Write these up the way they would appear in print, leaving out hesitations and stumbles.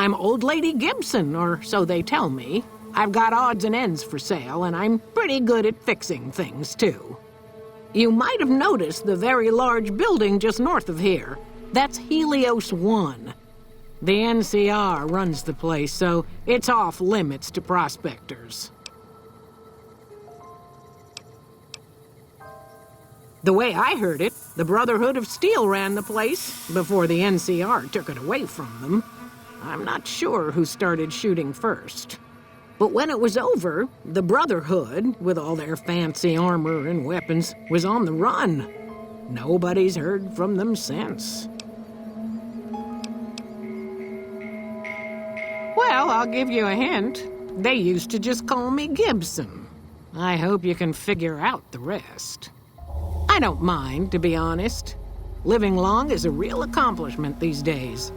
I'm Old Lady Gibson, or so they tell me. I've got odds and ends for sale, and I'm pretty good at fixing things, too. You might have noticed the very large building just north of here. That's Helios 1. The NCR runs the place, so it's off limits to prospectors. The way I heard it, the Brotherhood of Steel ran the place before the NCR took it away from them. I'm not sure who started shooting first. But when it was over, the Brotherhood, with all their fancy armor and weapons, was on the run. Nobody's heard from them since. Well, I'll give you a hint. They used to just call me Gibson. I hope you can figure out the rest. I don't mind, to be honest. Living long is a real accomplishment these days.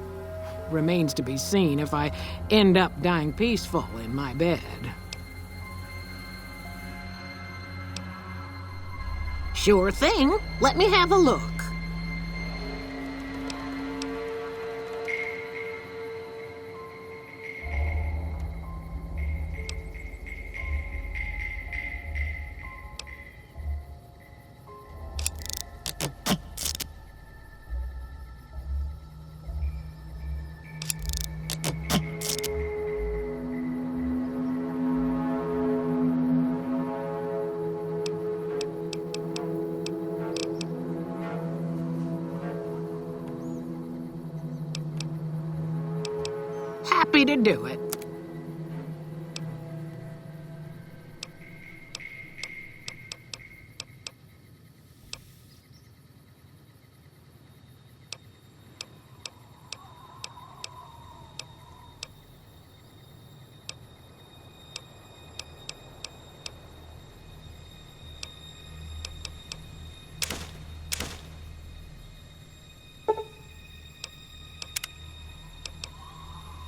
Remains to be seen if I end up dying peaceful in my bed. Sure thing. Let me have a look. Happy to do it.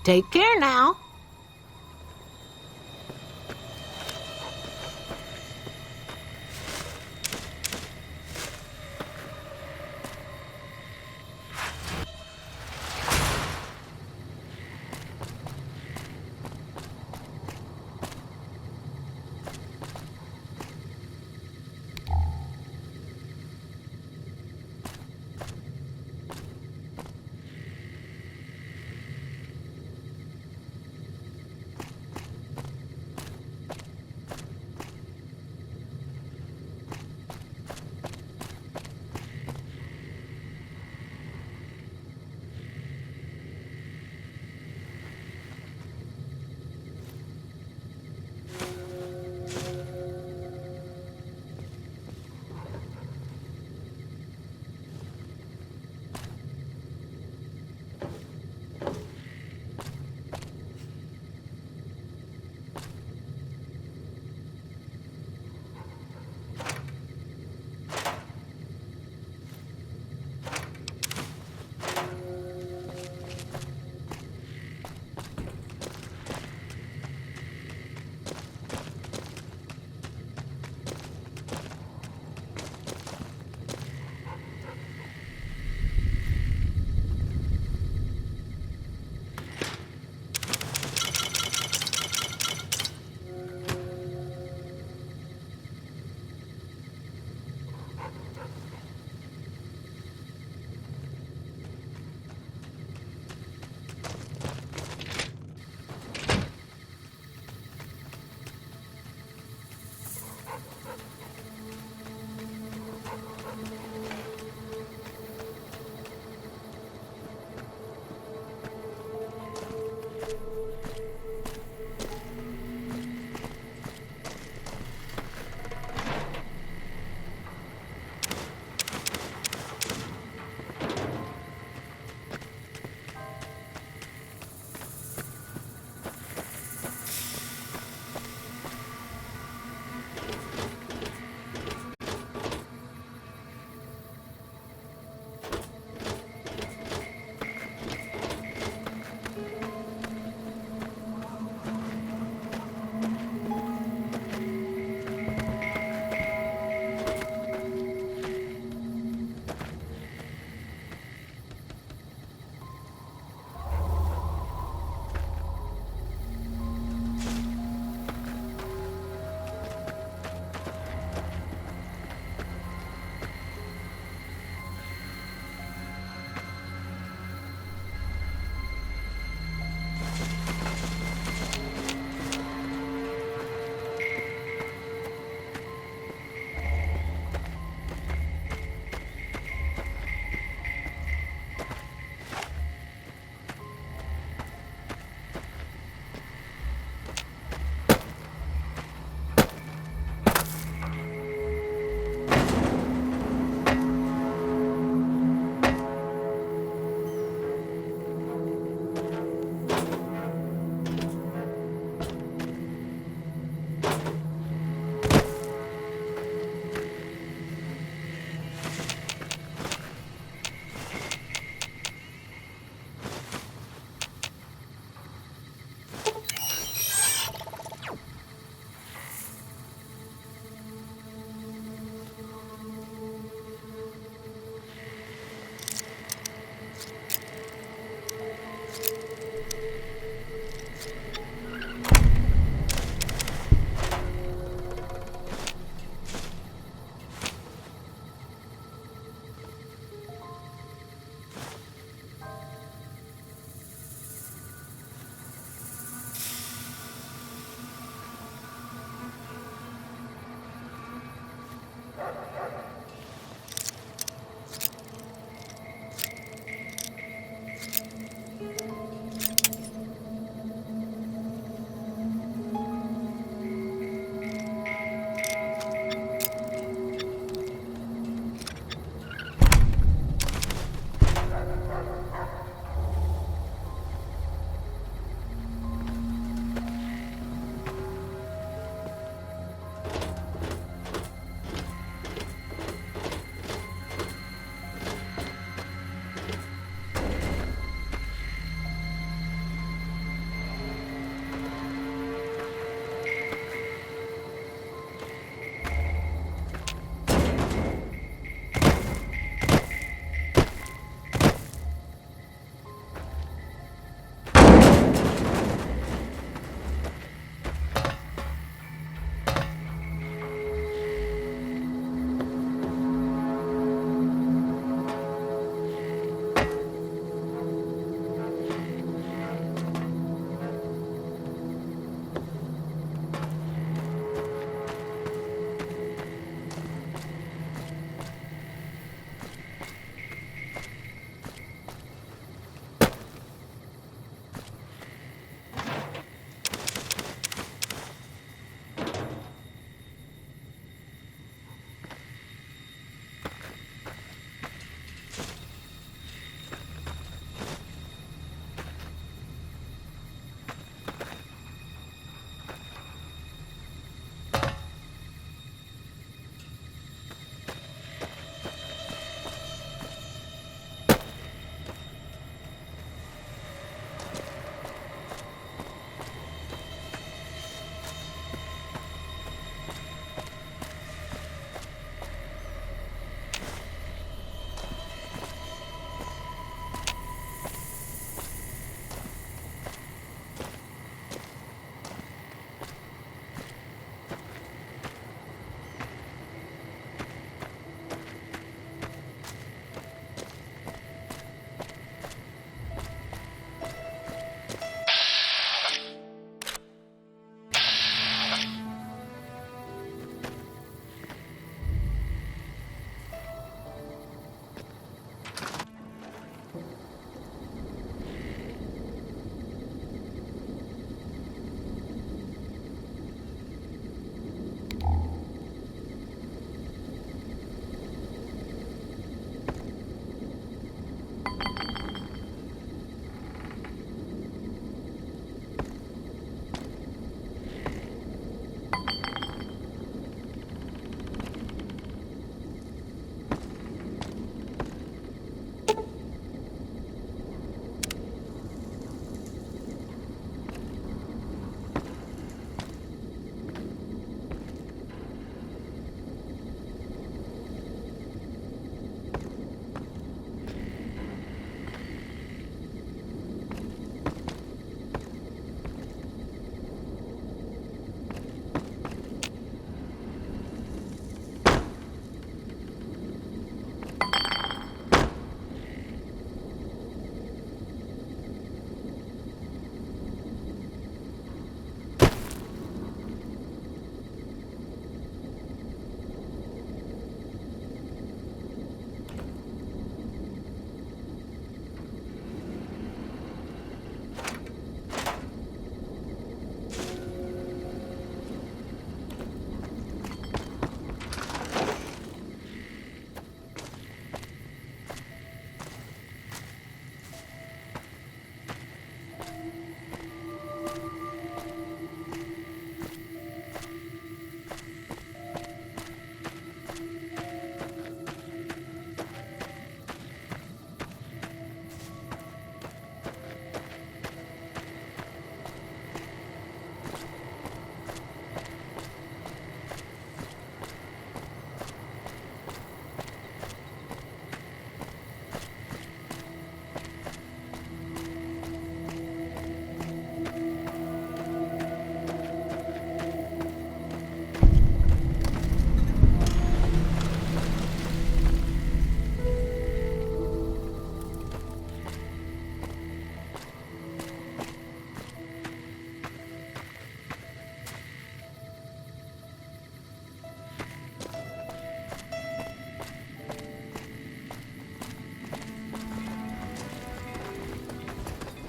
Take care now.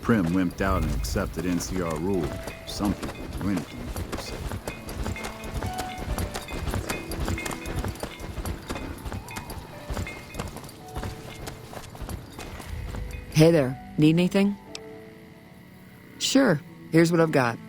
Primm wimped out and accepted NCR rule. Some people do anything for their sake. Hey there, need anything? Sure, here's what I've got.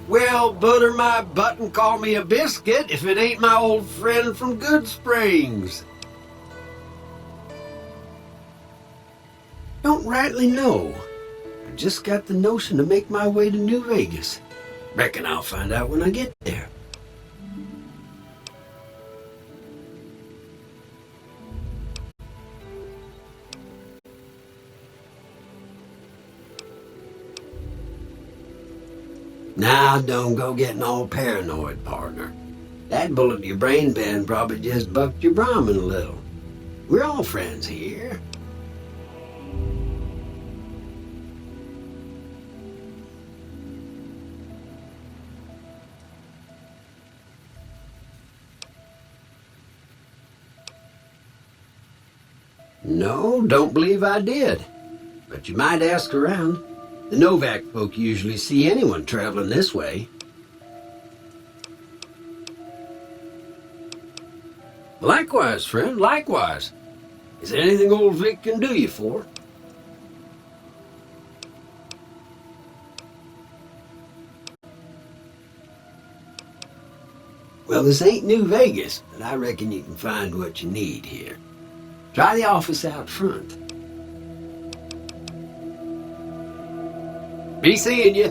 Well, butter my butt and call me a biscuit if it ain't my old friend from Good Springs. Don't rightly know. I just got the notion to make my way to New Vegas. Reckon I'll find out when I get there. Now, don't go getting all paranoid, partner. That bullet to your brain band probably just bucked your Brahmin a little. We're all friends here. No, don't believe I did. But you might ask around. The Novak folk usually see anyone traveling this way. Likewise, friend, likewise. Is there anything old Vic can do you for? Well, this ain't New Vegas, but I reckon you can find what you need here. Try the office out front. Be seeing you.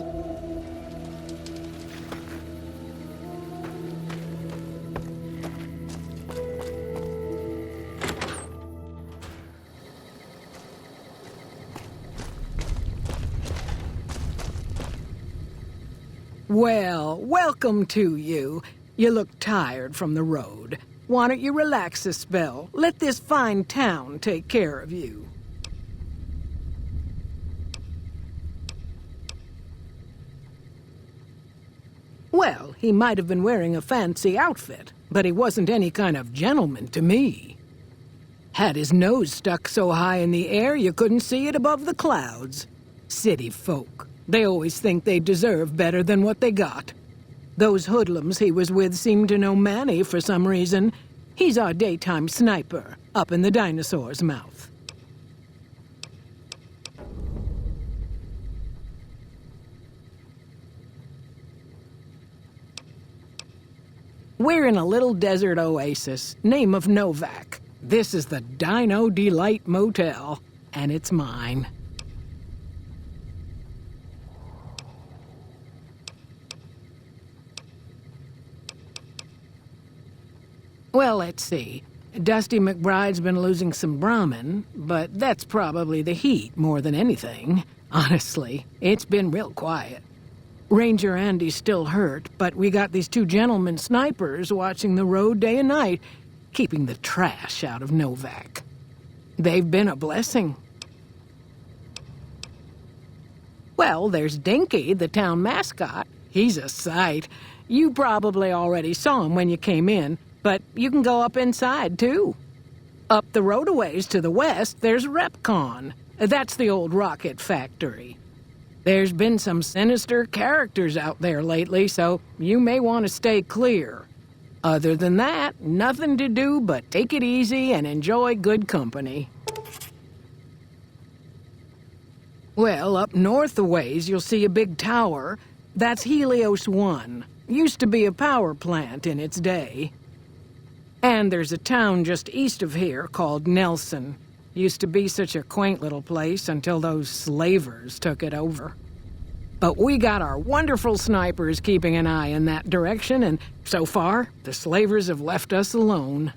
Well, welcome to you. You look tired from the road. Why don't you relax a spell? Let this fine town take care of you. Well, he might have been wearing a fancy outfit, but he wasn't any kind of gentleman to me. Had his nose stuck so high in the air you couldn't see it above the clouds. City folk. They always think they deserve better than what they got. Those hoodlums he was with seemed to know Manny for some reason. He's our daytime sniper, up in the dinosaur's mouth. We're in a little desert oasis, name of Novak. This is the Dino Delight Motel, and it's mine. Well, let's see. Dusty McBride's been losing some Brahmin, but that's probably the heat more than anything. Honestly, it's been real quiet. Ranger Andy's still hurt, but we got these two gentlemen snipers watching the road day and night, keeping the trash out of Novak. They've been a blessing. Well, there's Dinky, the town mascot. He's a sight. You probably already saw him when you came in, but you can go up inside, too. Up the road a ways to the west, there's Repcon. That's the old rocket factory. There's been some sinister characters out there lately, so you may want to stay clear. Other than that, nothing to do but take it easy and enjoy good company. Well, up north a ways, you'll see a big tower. That's Helios 1. Used to be a power plant in its day. And there's a town just east of here called Nelson. Used to be such a quaint little place until those slavers took it over. But we got our wonderful snipers keeping an eye in that direction, and so far, the slavers have left us alone.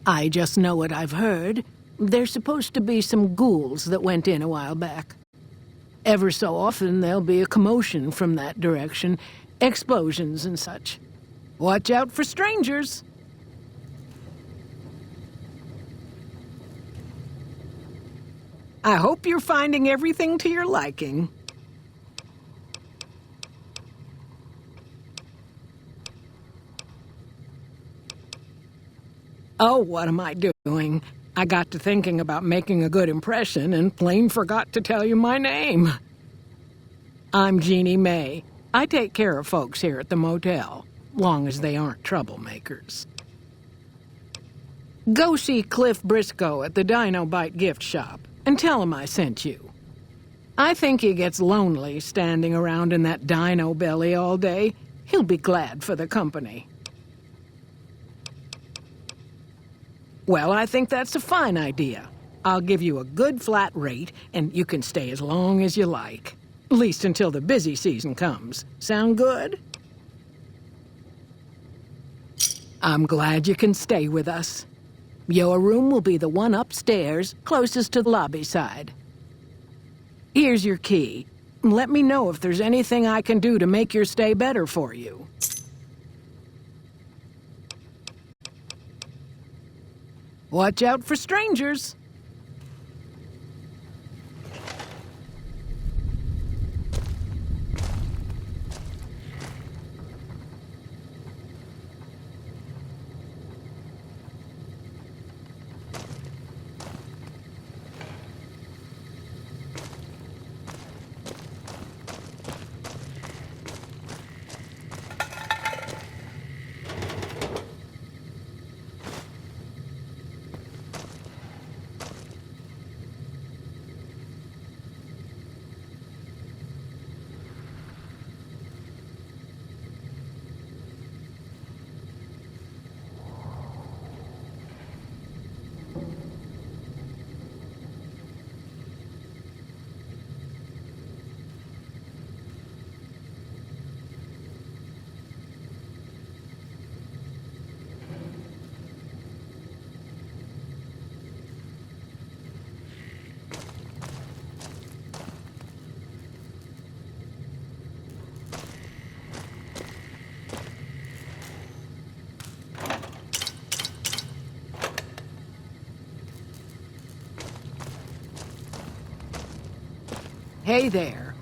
I just know what I've heard. There's supposed to be some ghouls that went in a while back. Ever so often, there'll be a commotion from that direction, explosions and such. Watch out for strangers. I hope you're finding everything to your liking. Oh, what am I doing? I got to thinking about making a good impression and plain forgot to tell you my name. I'm Jeannie May. I take care of folks here at the motel, long as they aren't troublemakers. Go see Cliff Briscoe at the Dino Bite gift shop and tell him I sent you. I think he gets lonely standing around in that dino belly all day. He'll be glad for the company. Well, I think that's a fine idea. I'll give you a good flat rate, and you can stay as long as you like. At least until the busy season comes. Sound good? I'm glad you can stay with us. Your room will be the one upstairs, closest to the lobby side. Here's your key. Let me know if there's anything I can do to make your stay better for you. Watch out for strangers. Hey there.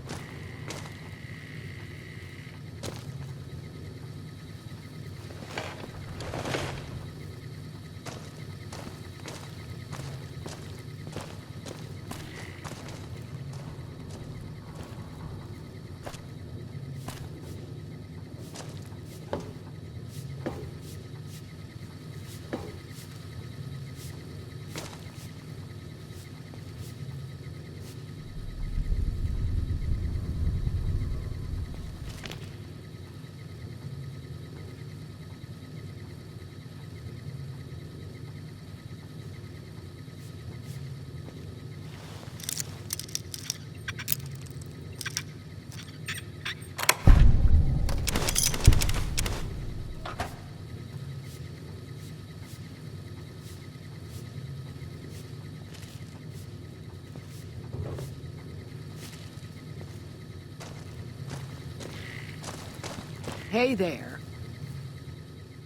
Hey there.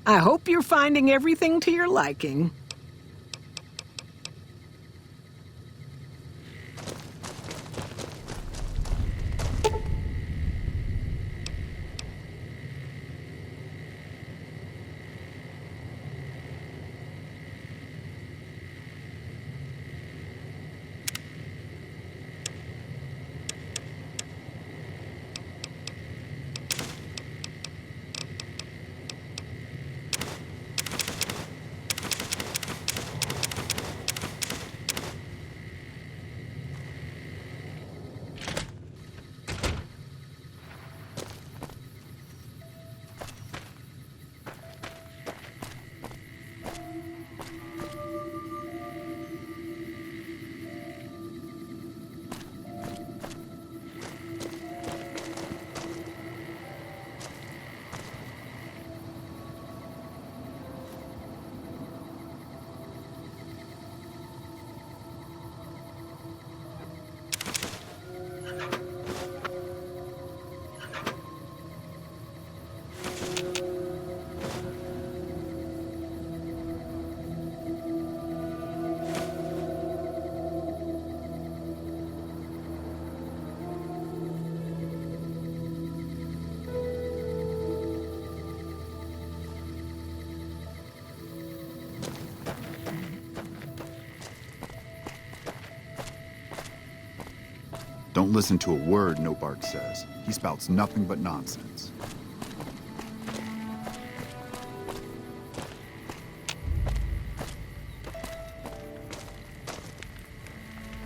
I hope you're finding everything to your liking. Don't listen to a word Nobark says. He spouts nothing but nonsense.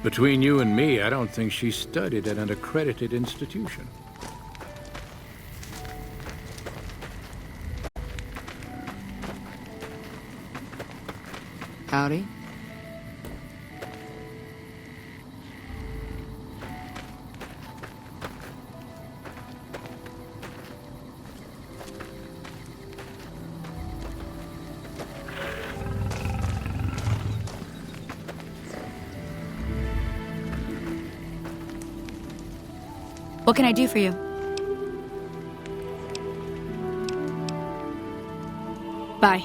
Between you and me, I don't think she studied at an accredited institution. Howdy. What can I do for you? Bye.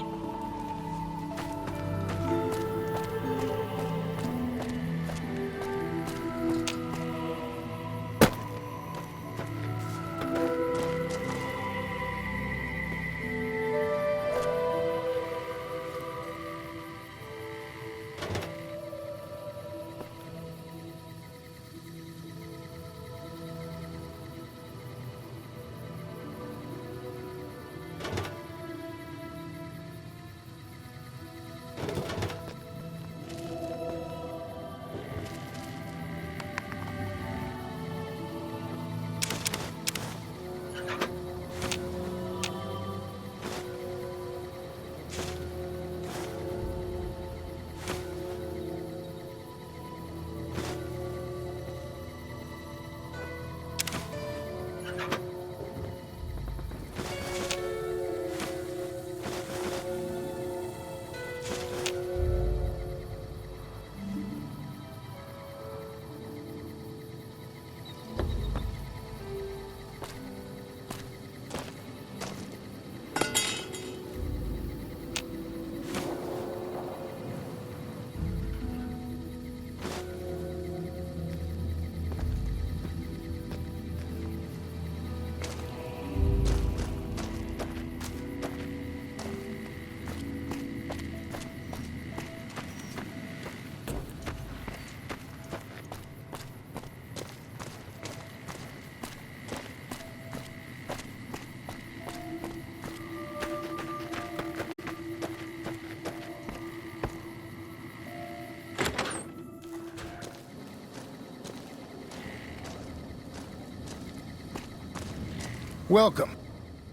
Welcome.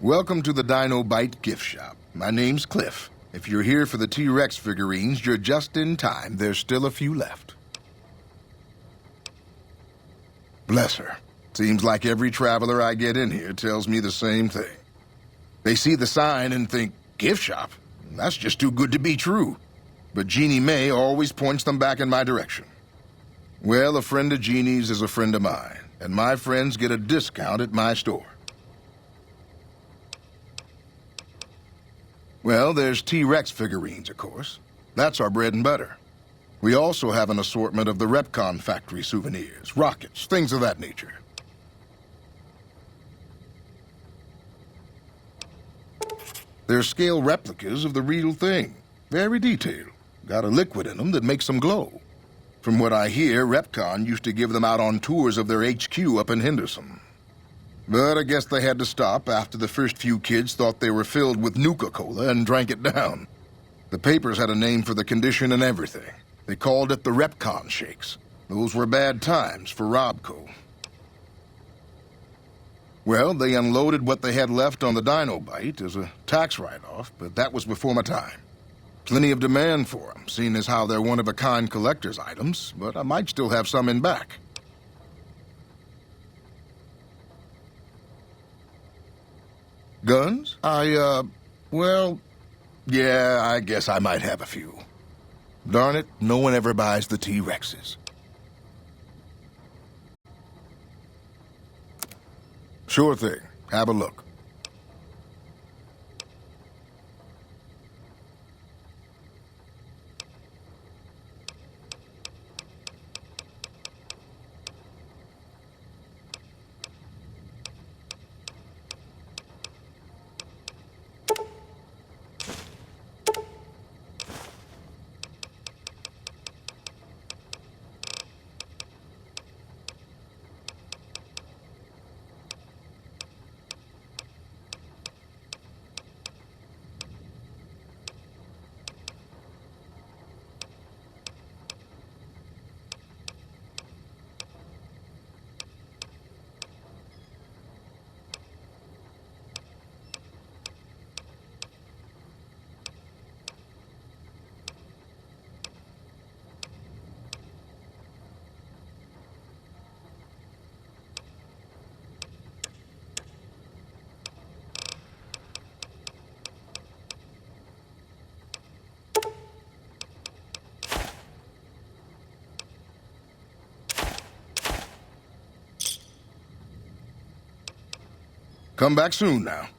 Welcome to the Dino Bite gift shop. My name's Cliff. If you're here for the T-Rex figurines, you're just in time. There's still a few left. Bless her. Seems like every traveler I get in here tells me the same thing. They see the sign and think, gift shop? That's just too good to be true. But Jeannie May always points them back in my direction. Well, a friend of Jeannie's is a friend of mine, and my friends get a discount at my store. Well, there's T-Rex figurines, of course. That's our bread and butter. We also have an assortment of the Repcon factory souvenirs, rockets, things of that nature. They're scale replicas of the real thing. Very detailed. Got a liquid in them that makes them glow. From what I hear, Repcon used to give them out on tours of their HQ up in Henderson. But I guess they had to stop after the first few kids thought they were filled with Nuka-Cola and drank it down. The papers had a name for the condition and everything. They called it the Repcon Shakes. Those were bad times for Robco. Well, they unloaded what they had left on the Dino Bite as a tax write-off, but that was before my time. Plenty of demand for them, seeing as how they're one-of-a-kind collector's items, but I might still have some in back. Guns? Well, yeah, I guess I might have a few. Darn it, no one ever buys the T-Rexes. Sure thing. Have a look. Come back soon now.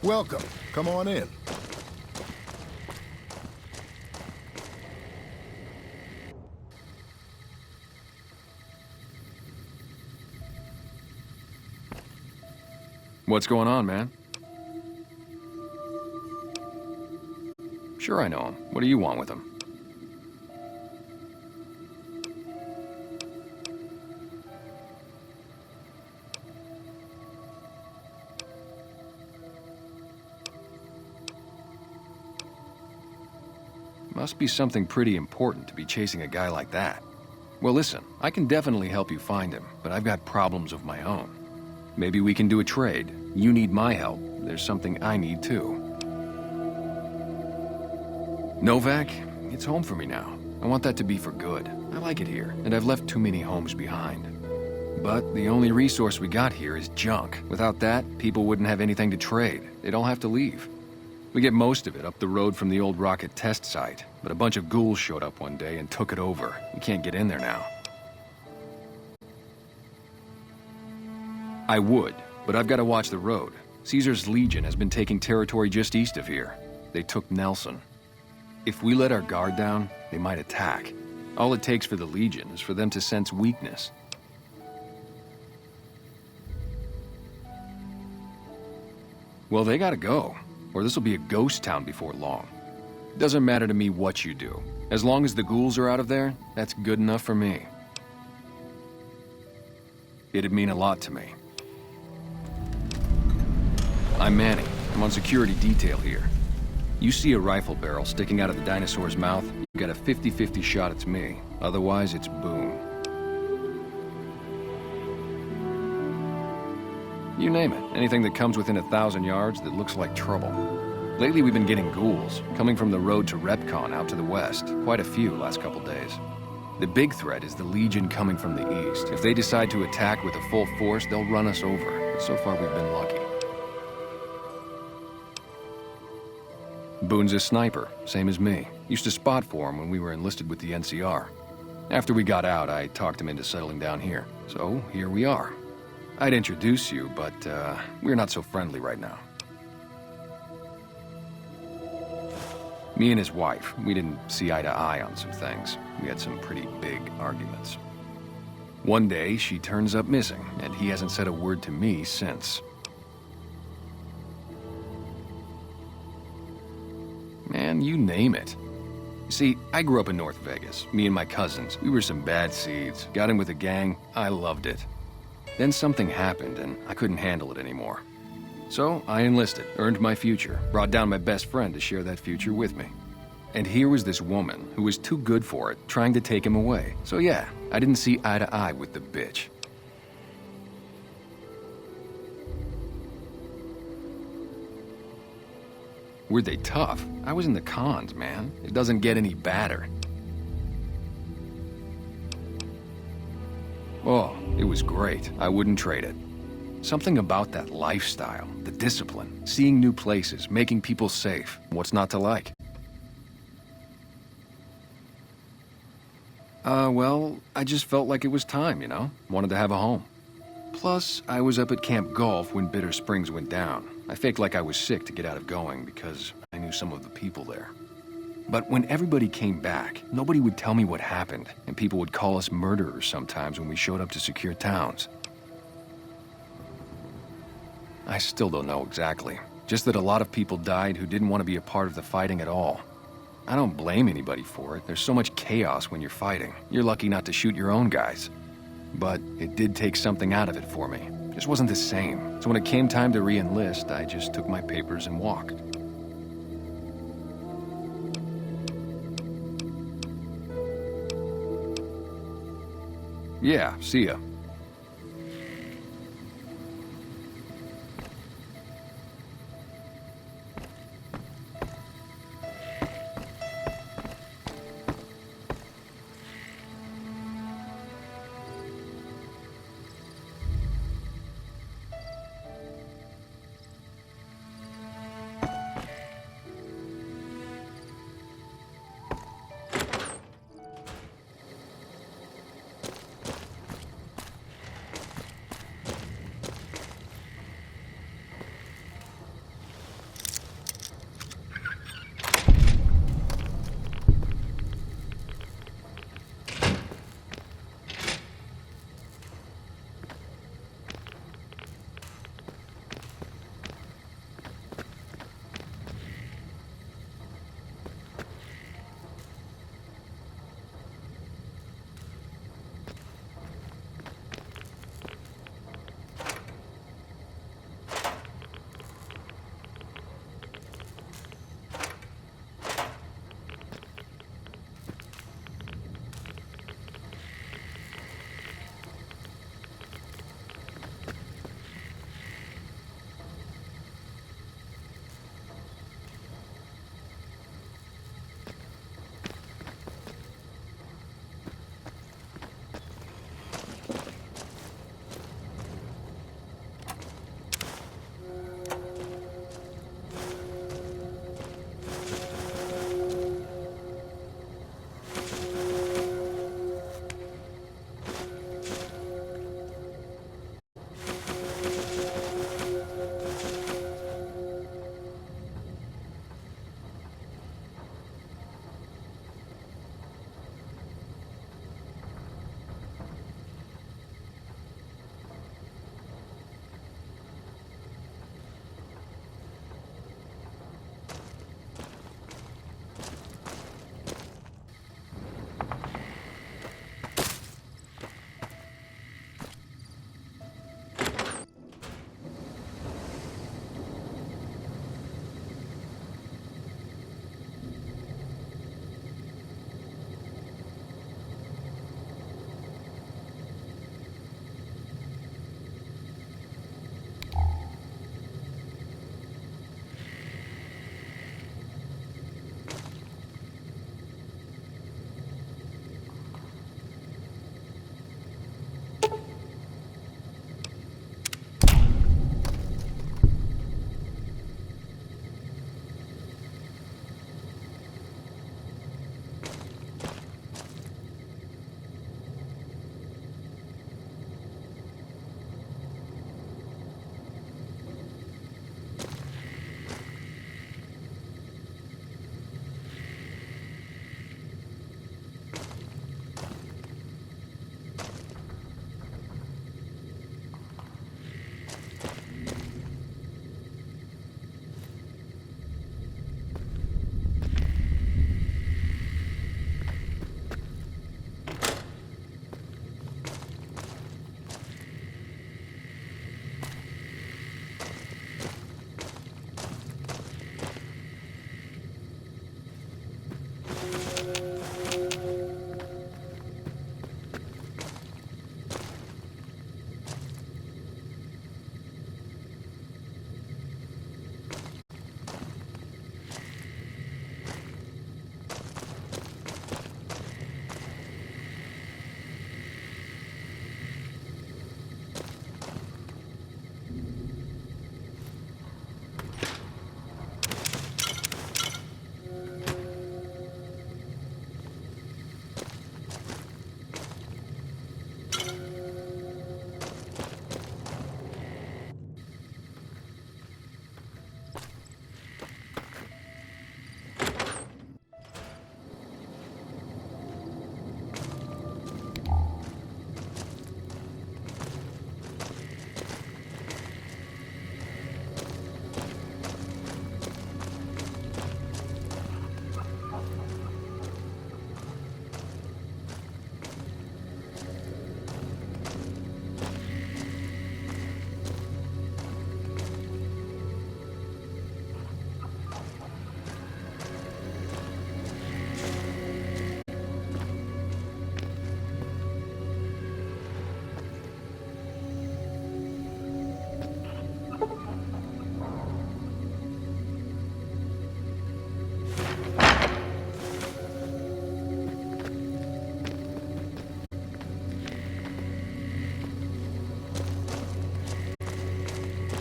Welcome. Come on in. What's going on, man? Sure I know him. What do you want with him? Must be something pretty important to be chasing a guy like that. Well, listen, I can definitely help you find him, but I've got problems of my own. Maybe we can do a trade. You need my help. There's something I need too. Novak, it's home for me now. I want that to be for good. I like it here, and I've left too many homes behind. But the only resource we got here is junk. Without that, people wouldn't have anything to trade. They'd all have to leave. We get most of it up the road from the old rocket test site, but a bunch of ghouls showed up one day and took it over. We can't get in there now. I would, but I've got to watch the road. Caesar's Legion has been taking territory just east of here. They took Nelson. If we let our guard down, they might attack. All it takes for the Legion is for them to sense weakness. Well, they gotta go, or this will be a ghost town before long. Doesn't matter to me what you do. As long as the ghouls are out of there, that's good enough for me. It'd mean a lot to me. I'm Manny. I'm on security detail here. You see a rifle barrel sticking out of the dinosaur's mouth, you got a 50-50 shot it's me. Otherwise, it's boom. You name it. Anything that comes within 1,000 yards that looks like trouble. Lately, we've been getting ghouls, coming from the road to Repcon out to the west. Quite a few last couple days. The big threat is the Legion coming from the east. If they decide to attack with a full force, they'll run us over. But so far, we've been lucky. Boone's a sniper, same as me. Used to spot for him when we were enlisted with the NCR. After we got out, I talked him into settling down here. So, here we are. I'd introduce you, but we're not so friendly right now. Me and his wife, we didn't see eye to eye on some things. We had some pretty big arguments. One day, she turns up missing, and he hasn't said a word to me since. Man, you name it. You see, I grew up in North Vegas. Me and my cousins, we were some bad seeds. Got in with a gang, I loved it. Then something happened, and I couldn't handle it anymore. So I enlisted, earned my future, brought down my best friend to share that future with me. And here was this woman who was too good for it, trying to take him away. So yeah, I didn't see eye to eye with the bitch. Were they tough? I was in the cons, man. It doesn't get any badder. Oh, it was great. I wouldn't trade it. Something about that lifestyle, the discipline, seeing new places, making people safe. What's not to like? Well, I just felt like it was time, you know? Wanted to have a home. Plus, I was up at Camp Golf when Bitter Springs went down. I faked like I was sick to get out of going because I knew some of the people there. But when everybody came back, nobody would tell me what happened, and people would call us murderers sometimes when we showed up to secure towns. I still don't know exactly. Just that a lot of people died who didn't want to be a part of the fighting at all. I don't blame anybody for it. There's so much chaos when you're fighting. You're lucky not to shoot your own guys. But it did take something out of it for me. It just wasn't the same. So when it came time to re-enlist, I just took my papers and walked. Yeah, see ya.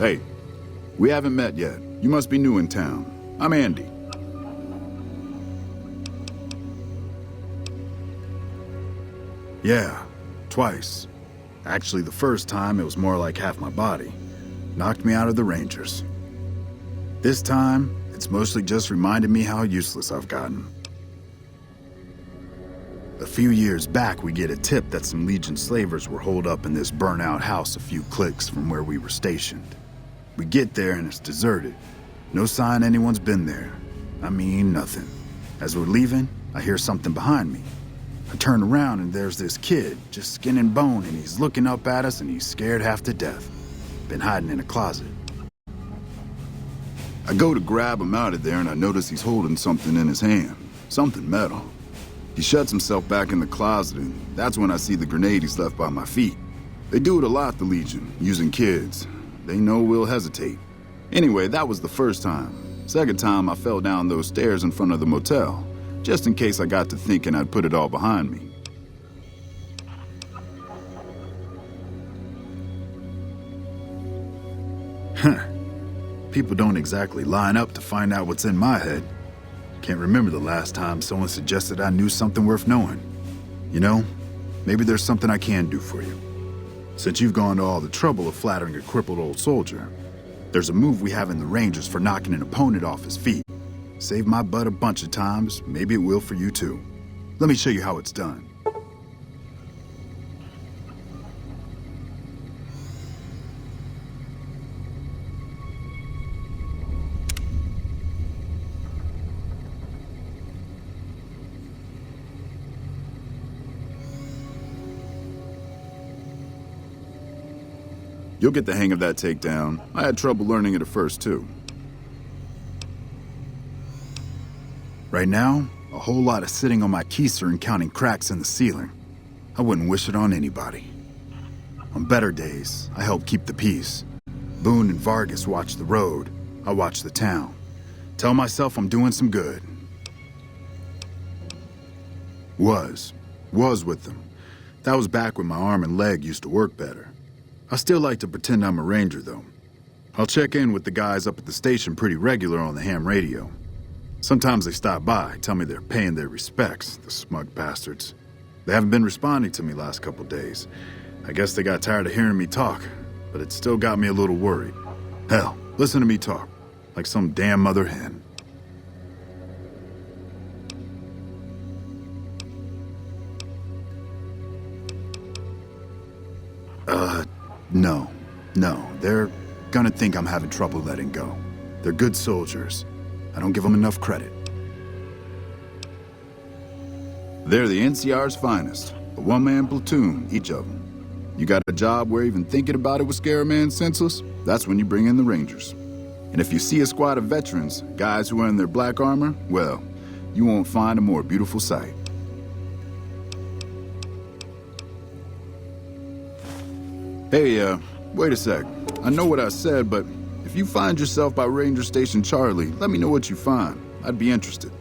Hey, we haven't met yet. You must be new in town. I'm Andy. Yeah, twice. Actually, the first time, it was more like half my body. Knocked me out of the Rangers. This time, it's mostly just reminded me how useless I've gotten. A few years back, we get a tip that some Legion slavers were holed up in this burnt-out house a few clicks from where we were stationed. We get there and it's deserted. No sign anyone's been there. I mean, nothing. As we're leaving, I hear something behind me. I turn around and there's this kid, just skin and bone, and he's looking up at us and he's scared half to death. Been hiding in a closet. I go to grab him out of there and I notice he's holding something in his hand. Something metal. He shuts himself back in the closet and that's when I see the grenade he's left by my feet. They do it a lot, the Legion, using kids. They know we'll hesitate. Anyway, that was the first time. Second time, I fell down those stairs in front of the motel, just in case I got to thinking I'd put it all behind me. Huh. People don't exactly line up to find out what's in my head. Can't remember the last time someone suggested I knew something worth knowing. You know, maybe there's something I can do for you. Since you've gone to all the trouble of flattering a crippled old soldier, there's a move we have in the Rangers for knocking an opponent off his feet. Saved my butt a bunch of times, maybe it will for you too. Let me show you how it's done. You'll get the hang of that takedown. I had trouble learning it at first, too. Right now, a whole lot of sitting on my keister and counting cracks in the ceiling. I wouldn't wish it on anybody. On better days, I help keep the peace. Boone and Vargas watch the road. I watch the town. Tell myself I'm doing some good. Was with them. That was back when my arm and leg used to work better. I still like to pretend I'm a ranger, though. I'll check in with the guys up at the station pretty regular on the ham radio. Sometimes they stop by, tell me they're paying their respects, the smug bastards. They haven't been responding to me last couple days. I guess they got tired of hearing me talk, but it still got me a little worried. Hell, listen to me talk, like some damn mother hen. No, they're gonna think I'm having trouble letting go. They're good soldiers. I don't give them enough credit. They're the NCR's finest, a one-man platoon, each of them. You got a job where even thinking about it would scare a man senseless? That's when you bring in the Rangers. And if you see a squad of veterans, guys who are in their black armor, well, you won't find a more beautiful sight. Hey, wait a sec. I know what I said, but if you find yourself by Ranger Station Charlie, let me know what you find. I'd be interested.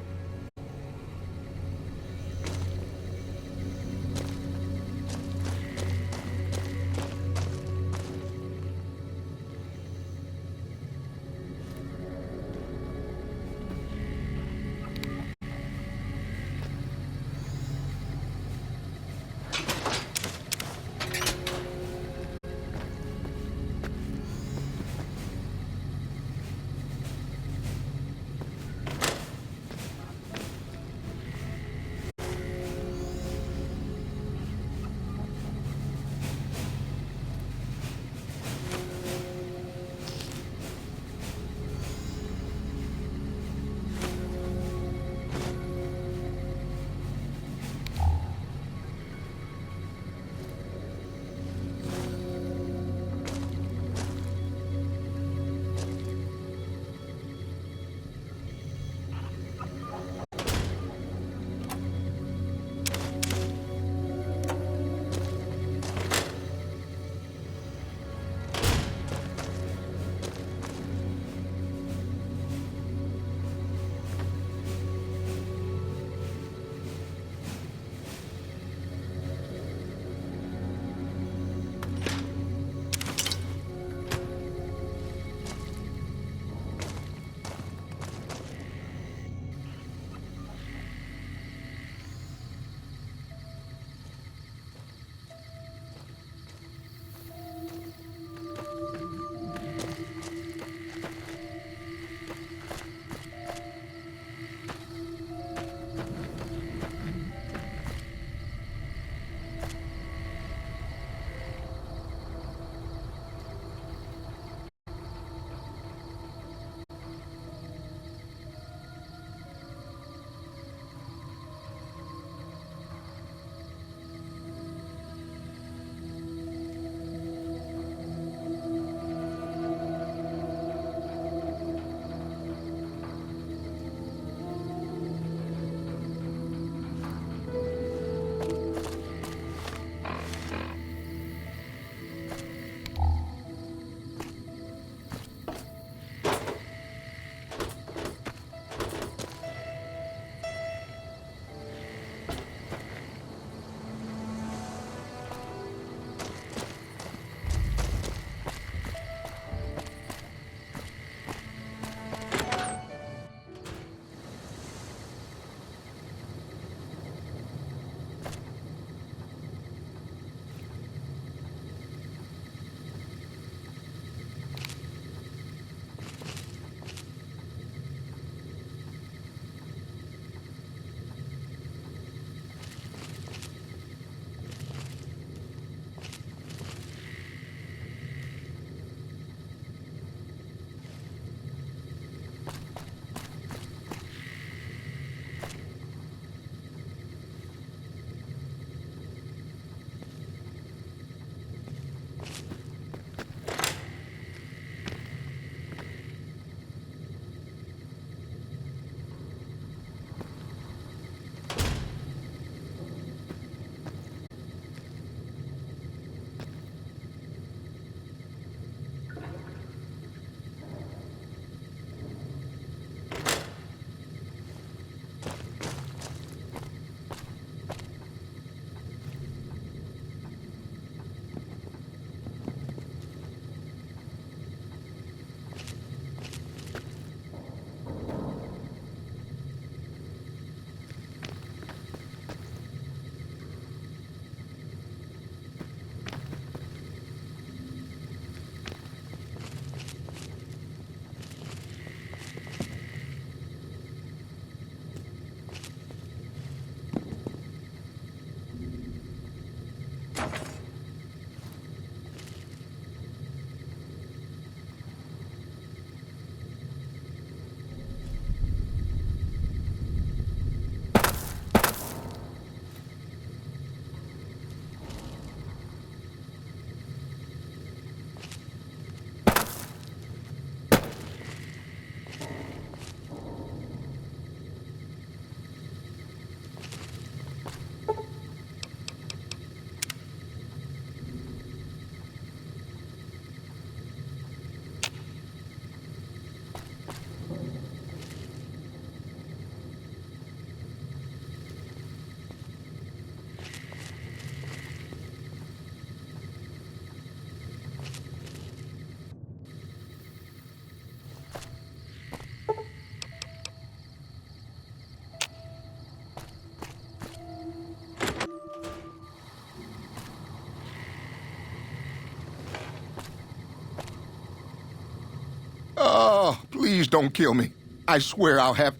Please don't kill me. I swear I'll have...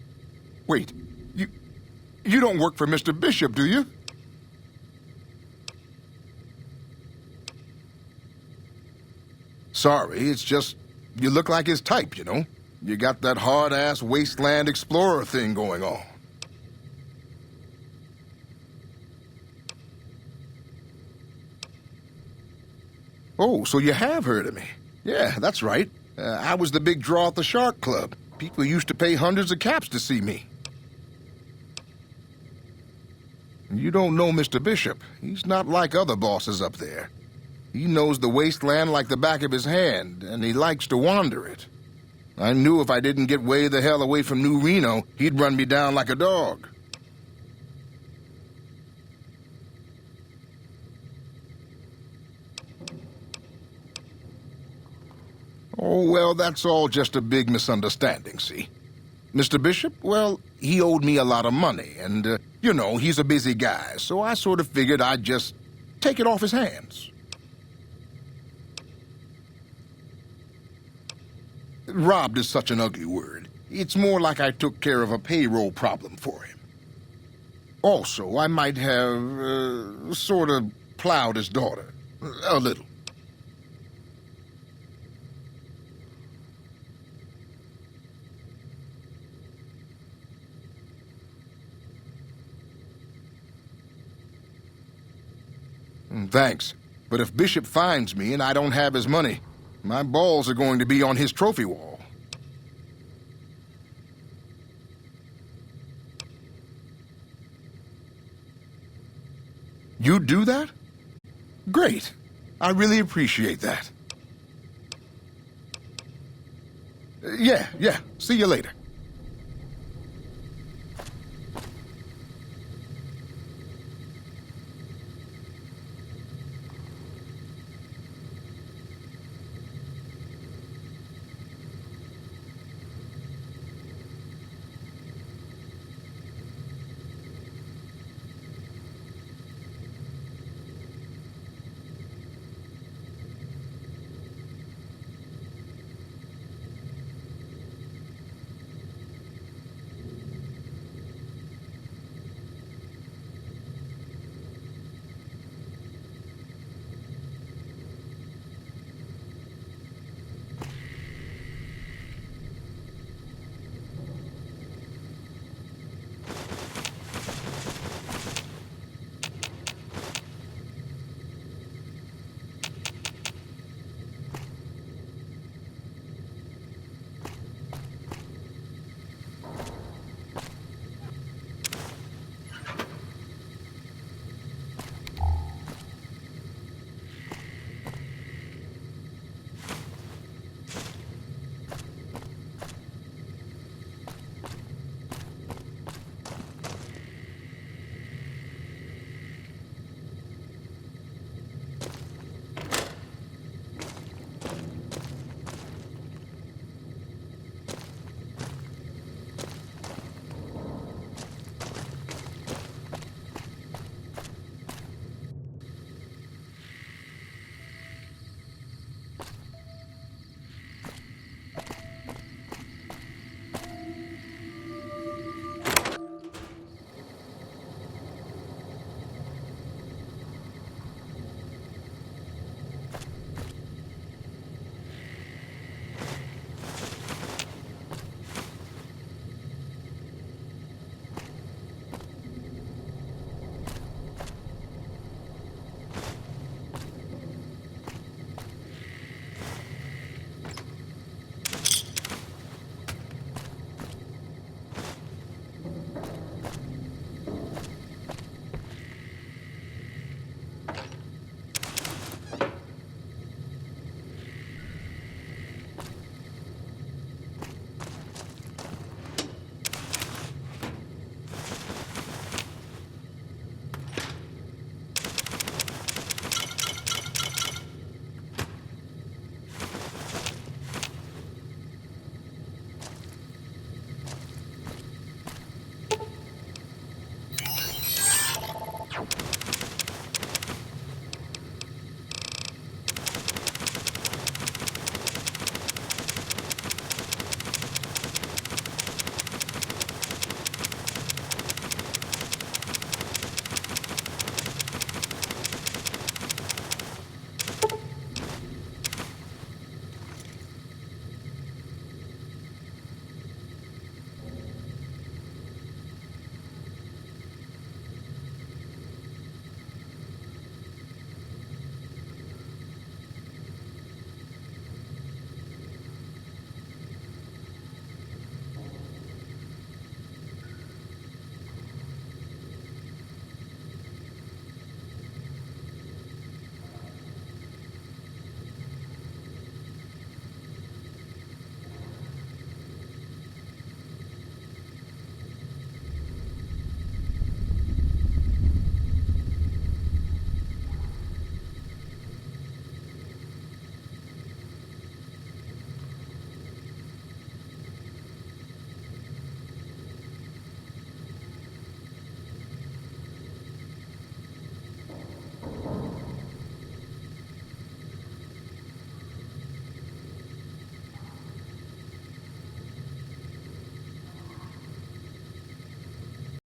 Wait, you don't work for Mr. Bishop, do you? Sorry, it's just you look like his type, you know? You got that hard-ass wasteland explorer thing going on. Oh, so you have heard of me. Yeah, that's right. I was the big draw at the Shark Club. People used to pay hundreds of caps to see me. You don't know Mr. Bishop. He's not like other bosses up there. He knows the wasteland like the back of his hand, and he likes to wander it. I knew if I didn't get way the hell away from New Reno, he'd run me down like a dog. Oh, well, that's all just a big misunderstanding, see? Mr. Bishop, well, he owed me a lot of money, and, you know, he's a busy guy, so I sort of figured I'd just take it off his hands. Robbed is such an ugly word. It's more like I took care of a payroll problem for him. Also, I might have, sort of plowed his daughter. A little. Thanks. But if Bishop finds me and I don't have his money, my balls are going to be on his trophy wall. You do that? Great. I really appreciate that. Yeah. See you later.